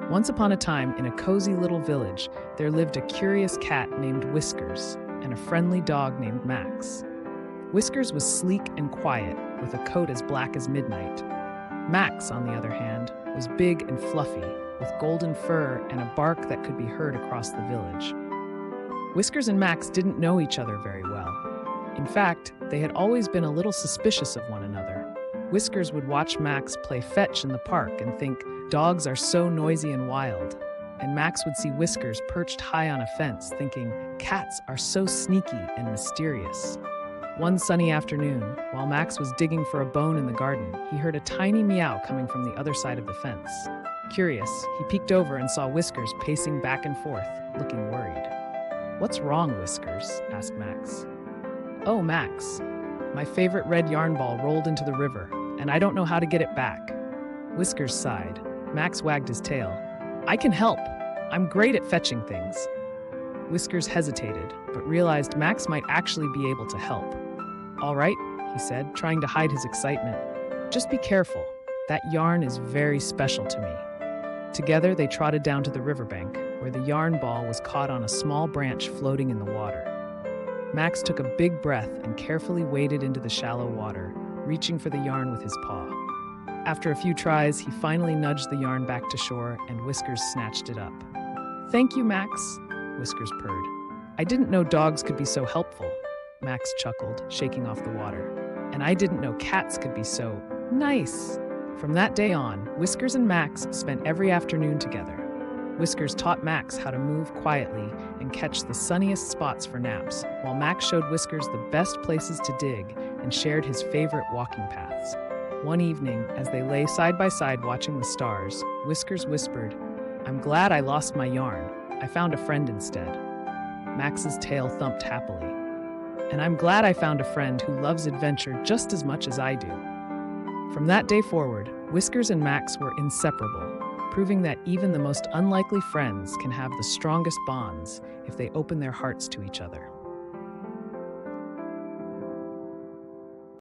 Once upon a time, in a cozy little village, there lived a curious cat named Whiskers and a friendly dog named Max. Whiskers was sleek and quiet, with a coat as black as midnight. Max, on the other hand, was big and fluffy, with golden fur and a bark that could be heard across the village. Whiskers and Max didn't know each other very well. In fact, they had always been a little suspicious of one another. Whiskers would watch Max play fetch in the park and think, dogs are so noisy and wild. And Max would see Whiskers perched high on a fence, thinking, cats are so sneaky and mysterious. One sunny afternoon, while Max was digging for a bone in the garden, he heard a tiny meow coming from the other side of the fence. Curious, he peeked over and saw Whiskers pacing back and forth, looking worried. "What's wrong, Whiskers?" asked Max. "Oh, Max, my favorite red yarn ball rolled into the river, and I don't know how to get it back." Whiskers sighed. Max wagged his tail. "I can help. I'm great at fetching things." Whiskers hesitated, but realized Max might actually be able to help. "All right," he said, trying to hide his excitement. "Just be careful. That yarn is very special to me." Together, they trotted down to the riverbank, where the yarn ball was caught on a small branch floating in the water. Max took a big breath and carefully waded into the shallow water, reaching for the yarn with his paw. After a few tries, he finally nudged the yarn back to shore, and Whiskers snatched it up. "Thank you, Max," Whiskers purred. "I didn't know dogs could be so helpful," Max chuckled, shaking off the water. "And I didn't know cats could be so nice." From that day on, Whiskers and Max spent every afternoon together. Whiskers taught Max how to move quietly and catch the sunniest spots for naps, while Max showed Whiskers the best places to dig and shared his favorite walking paths. One evening, as they lay side by side watching the stars, Whiskers whispered, "I'm glad I lost my yarn. I found a friend instead." Max's tail thumped happily. "And I'm glad I found a friend who loves adventure just as much as I do." From that day forward, Whiskers and Max were inseparable, proving that even the most unlikely friends can have the strongest bonds if they open their hearts to each other.